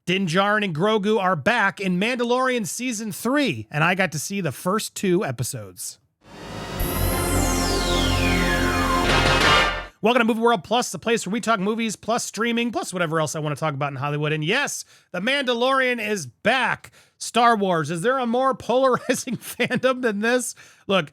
Din Djarin and Grogu are back in Mandalorian Season 3, and I got to see the first 2 episodes. Welcome to Movie World Plus, the place where we talk movies, plus streaming, plus whatever else I want to talk about in Hollywood. And yes, The Mandalorian is back. Star Wars, is there a more polarizing fandom than this? Look,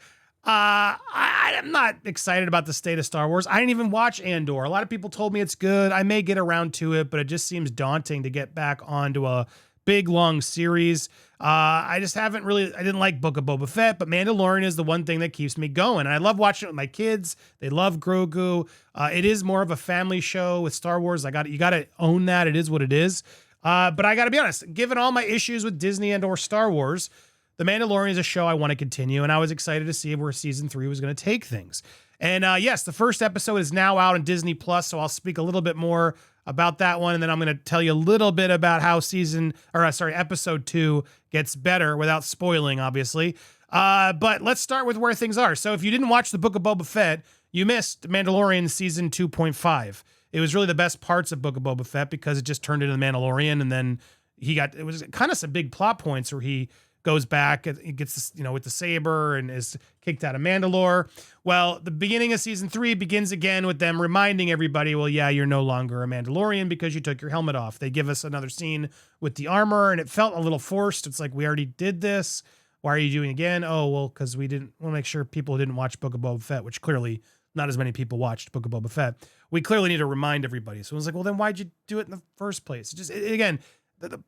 I'm not excited about the state of Star Wars. I didn't even watch Andor. A lot of people told me it's good. I may get around to it, but it just seems daunting to get back onto a big, long series. I just haven't really, I didn't like Book of Boba Fett, but Mandalorian is the one thing that keeps me going. And I love watching it with my kids. They love Grogu. It is more of a family show with Star Wars. You got to own that. It is what it is. But I got to be honest, given all my issues with Disney and or Star Wars, The Mandalorian is a show I want to continue, and I was excited to see where season 3 was going to take things. And yes, the first episode is now out on Disney Plus, so I'll speak a little bit more about that one, and then I'm going to tell you a little bit about how episode 2 gets better without spoiling, obviously. But let's start with where things are. So if you didn't watch the Book of Boba Fett, you missed Mandalorian season 2.5. It was really the best parts of Book of Boba Fett because it just turned into the Mandalorian, and then it was kind of some big plot points where he goes back, he gets this, with the saber and is kicked out of Mandalore. Well, the beginning of season 3 begins again with them reminding everybody, well, yeah, you're no longer a Mandalorian because you took your helmet off. They give us another scene with the armor, and it felt a little forced. It's like, we already did this. Why are you doing it again? Oh, well, because we didn't want to make sure people didn't watch Book of Boba Fett, which clearly not as many people watched Book of Boba Fett. We clearly need to remind everybody. So it was like, well, then why'd you do it in the first place? Again,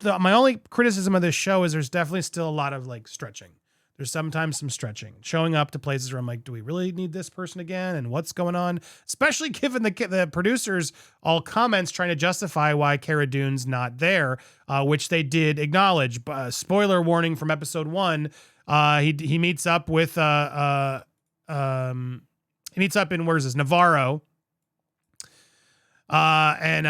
my only criticism of this show is there's definitely still a lot of stretching. There's sometimes some stretching, showing up to places where I'm like, do we really need this person again? And what's going on? Especially given the producers all comments trying to justify why Cara Dune's not there, which they did acknowledge. Spoiler warning from episode 1. He meets up with he meets up in Navarro. And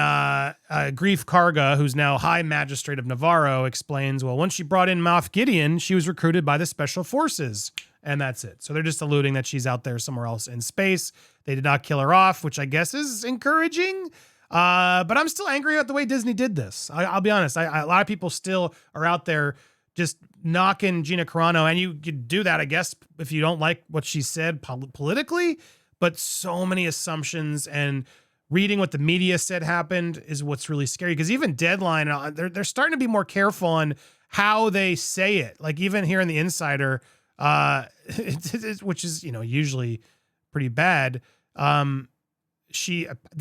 Greef Karga, who's now High Magistrate of Navarro, explains, well, once she brought in Moff Gideon, she was recruited by the Special Forces, and that's it. So they're just alluding that she's out there somewhere else in space. They did not kill her off, which I guess is encouraging. But I'm still angry at the way Disney did this. I'll be honest. A lot of people still are out there just knocking Gina Carano, and you could do that, I guess, if you don't like what she said politically, but so many assumptions and reading what the media said happened is what's really scary. Because even Deadline, they're starting to be more careful on how they say it. Like even here in The Insider, which is usually pretty bad. That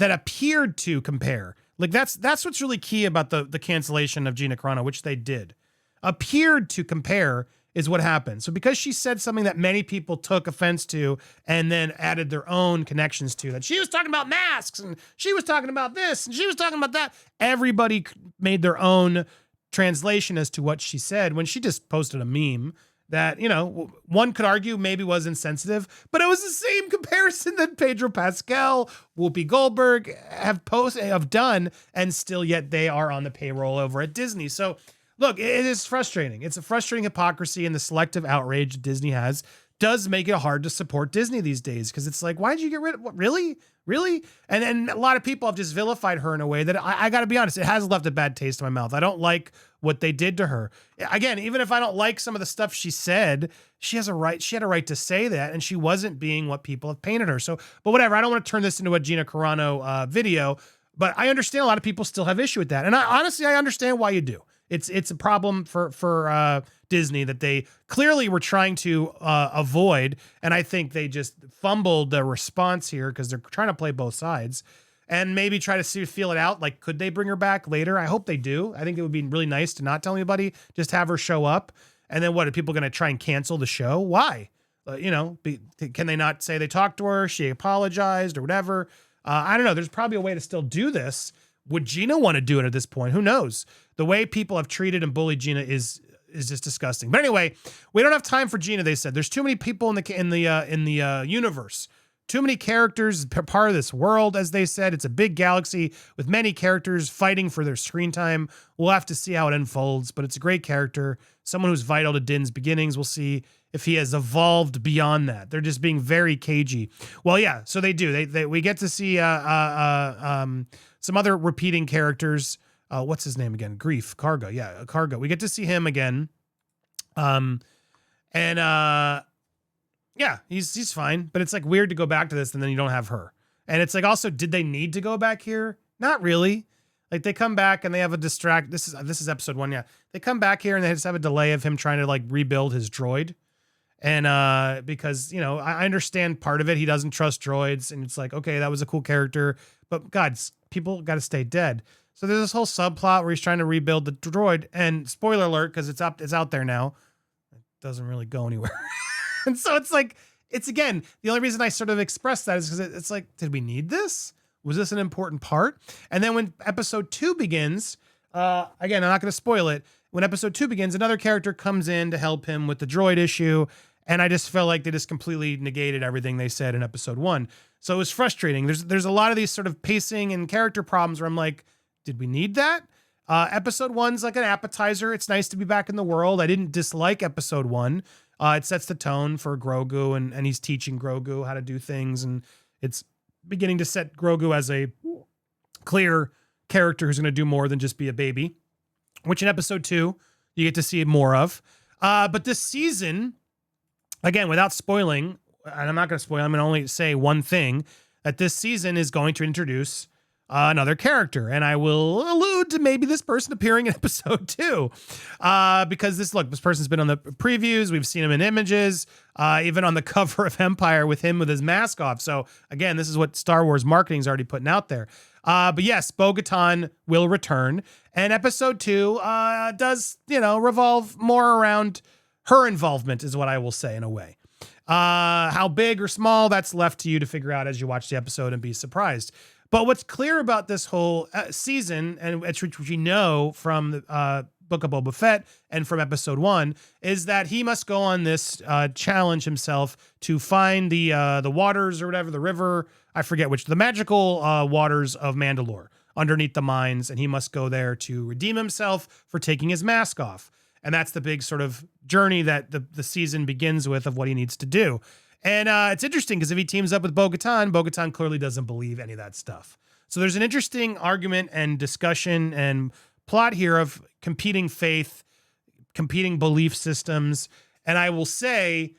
appeared to compare. Like that's what's really key about the cancellation of Gina Carano, which they did. Appeared to compare is what happened. So because she said something that many people took offense to and then added their own connections to, that she was talking about masks and she was talking about this and she was talking about that, everybody made their own translation as to what she said when she just posted a meme that, one could argue maybe was insensitive, but it was the same comparison that Pedro Pascal, Whoopi Goldberg have done, and still yet they are on the payroll over at Disney. So look, it is frustrating. It's a frustrating hypocrisy, and the selective outrage Disney has does make it hard to support Disney these days, because it's like, why did you get rid of what? Really? And a lot of people have just vilified her in a way that I got to be honest, it has left a bad taste in my mouth. I don't like what they did to her. Again, even if I don't like some of the stuff she said, she had a right to say that, and she wasn't being what people have painted her. So, but whatever, I don't want to turn this into a Gina Carano video, but I understand a lot of people still have issue with that. And I understand why you do. It's a problem for Disney that they clearly were trying to avoid, and I think they just fumbled the response here because they're trying to play both sides and maybe try to feel it out. Like, could they bring her back later? I hope they do. I think it would be really nice to not tell anybody, just have her show up. And then what, are people going to try and cancel the show? Why? Can they not say they talked to her, she apologized or whatever? I don't know. There's probably a way to still do this. Would Gina want to do it at this point? Who knows? The way people have treated and bullied Gina is just disgusting. But anyway, we don't have time for Gina. They said there's too many people in the universe, too many characters part of this world. As they said, it's a big galaxy with many characters fighting for their screen time. We'll have to see how it unfolds, but it's a great character, someone who's vital to Din's beginnings. We'll see if he has evolved beyond that. They're just being very cagey. Well, yeah. So they do. We get to see some other repeating characters. what's his name again? Greef Karga. Yeah, Karga. We get to see him again. And yeah, he's fine, but it's like weird to go back to this and then you don't have her. And it's like, also, did they need to go back here? Not really. Like, they come back and they have a distract. This is episode 1. Yeah. They come back here and they just have a delay of him trying to like rebuild his droid. And because, you know, I understand part of it. He doesn't trust droids, and it's like, okay, that was a cool character, but God, people got to stay dead. So there's this whole subplot where he's trying to rebuild the droid, and spoiler alert, because it's out there now. It doesn't really go anywhere. And so it's like, it's again, the only reason I sort of expressed that is because it's like, did we need this? Was this an important part? And then when episode 2 begins, again, I'm not going to spoil it. When episode 2 begins, another character comes in to help him with the droid issue. And I just felt like they just completely negated everything they said in episode 1. So it was frustrating. There's a lot of these sort of pacing and character problems where I'm like, did we need that? Episode 1's like an appetizer. It's nice to be back in the world. I didn't dislike episode 1. It sets the tone for Grogu, and he's teaching Grogu how to do things. And it's beginning to set Grogu as a clear character who's going to do more than just be a baby, which in episode 2, you get to see more of. But this season, again, without spoiling, and I'm not going to spoil, I'm going to only say one thing, that this season is going to introduce another character. And I will allude to maybe this person appearing in episode 2. Because this person's been on the previews. We've seen him in images, even on the cover of Empire with him with his mask off. So again, this is what Star Wars marketing is already putting out there. But yes, Bo-Katan will return. And episode 2 does, revolve more around her involvement, is what I will say in a way. How big or small, that's left to you to figure out as you watch the episode and be surprised. But what's clear about this whole season, and which we know from the Book of Boba Fett and from episode 1, is that he must go on this challenge himself to find the waters or whatever, the river, I forget which, the magical waters of Mandalore underneath the mines, and he must go there to redeem himself for taking his mask off. And that's the big sort of journey that the season begins with of what he needs to do. And it's interesting because if he teams up with Bo-Katan, Bo-Katan clearly doesn't believe any of that stuff. So there's an interesting argument and discussion and plot here of competing faith, competing belief systems. And I will say,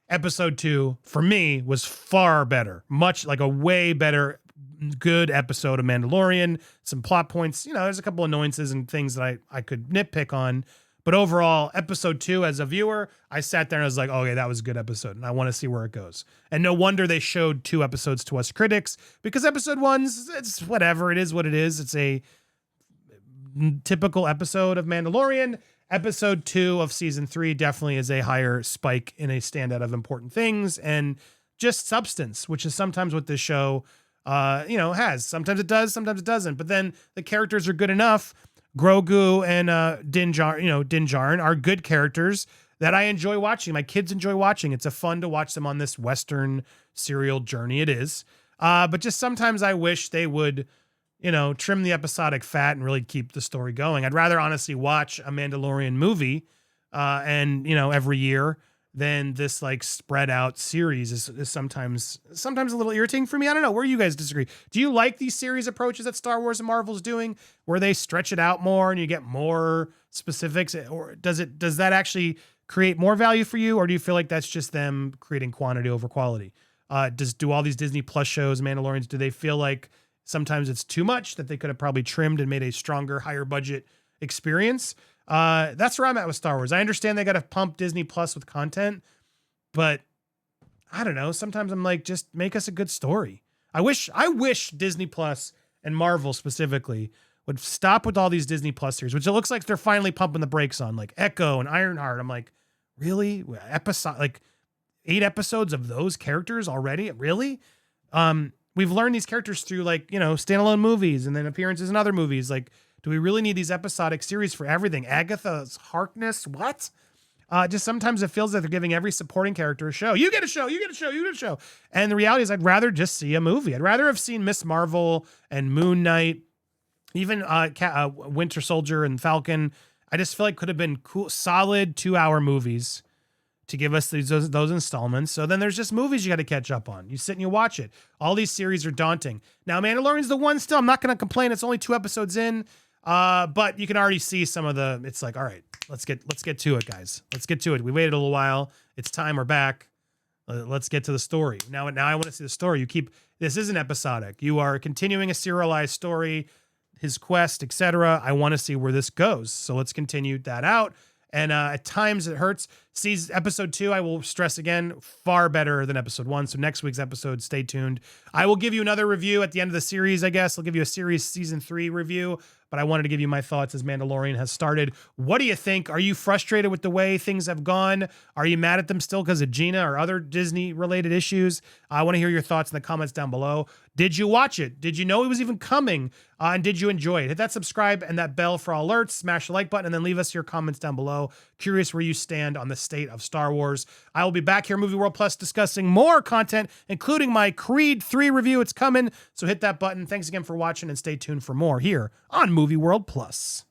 episode 2 for me was far better, much like a way better, good episode of Mandalorian. Some plot points, there's a couple annoyances and things that I could nitpick on. But overall, episode 2, as a viewer, I sat there and I was like, okay, that was a good episode, and I want to see where it goes. And no wonder they showed 2 episodes to us critics, because episode 1's, it's whatever. It is what it is. It's a typical episode of Mandalorian. Episode 2 of season 3 definitely is a higher spike in a standout of important things and just substance, which is sometimes what this show, has. Sometimes it does, sometimes it doesn't. But then the characters are good enough. Grogu and Din Djarin are good characters that I enjoy watching. My kids enjoy watching. It's a fun to watch them on this Western serial journey. It is. But just sometimes I wish they would, trim the episodic fat and really keep the story going. I'd rather honestly watch a Mandalorian movie every year than this like spread out series is sometimes a little irritating for me. I don't know. Where you guys disagree? Do you like these series approaches that Star Wars and Marvel's doing, where they stretch it out more and you get more specifics, or does that actually create more value for you, or do you feel like that's just them creating quantity over quality? Do all these Disney Plus shows, Mandalorians, do they feel like sometimes it's too much that they could have probably trimmed and made a stronger, higher budget experience? That's where I'm at with Star Wars. I understand they got to pump Disney Plus with content, but I don't know. Sometimes I'm like, just make us a good story. I wish Disney Plus and Marvel specifically would stop with all these Disney Plus series, which it looks like they're finally pumping the brakes on, like Echo and Ironheart. I'm like, really? Like 8 episodes of those characters already? Really? We've learned these characters through standalone movies and then appearances in other movies. Like, do we really need these episodic series for everything? Agatha Harkness, what? Just sometimes it feels like they're giving every supporting character a show. You get a show, you get a show, you get a show. And the reality is I'd rather just see a movie. I'd rather have seen Miss Marvel and Moon Knight, even Winter Soldier and Falcon. I just feel like could have been cool, solid 2-hour movies to give us those installments. So then there's just movies you got to catch up on. You sit and you watch it. All these series are daunting. Now, Mandalorian's the one still. I'm not going to complain. It's only 2 episodes in, but you can already see some of the. It's like, all right, let's get to it, guys. Let's get to it. We waited a little while. It's time. We're back. Let's get to the story. Now I want to see the story. This isn't episodic. You are continuing a serialized story, his quest, etc. I want to see where this goes. So let's continue that out. And at times it hurts. Sees episode 2, I will stress again, far better than episode 1. So next week's episode, stay tuned. I will give you another review at the end of the series, I guess. I'll give you a series season 3 review, but I wanted to give you my thoughts as Mandalorian has started. What do you think? Are you frustrated with the way things have gone? Are you mad at them still because of Gina or other Disney related issues? I want to hear your thoughts in the comments down below. Did you watch it? Did you know it was even coming? And did you enjoy it? Hit that subscribe and that bell for all alerts. Smash the like button and then leave us your comments down below. Curious where you stand on the state of Star Wars. I will be back here, Movie World Plus, discussing more content, including my Creed 3 review. It's coming, so hit that button. Thanks again for watching and stay tuned for more here on Movie World Plus.